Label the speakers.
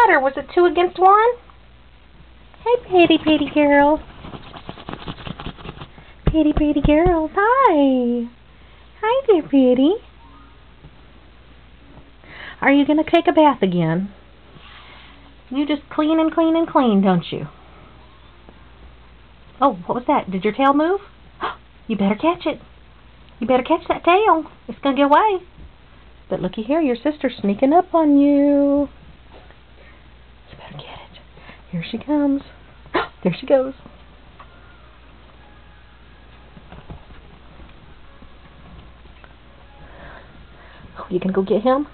Speaker 1: matter? Was it 2 against 1? Hey, pretty girl. Pretty girls. Hi. Hi there, pretty. Are you going to take a bath again? You just clean and clean and clean, don't you? Oh, what was that? Did your tail move? You better catch it. You better catch that tail. It's going to get away. But looky here, your sister's sneaking up on you. You better get it. Here she comes. There she goes. Oh, you gonna go get him?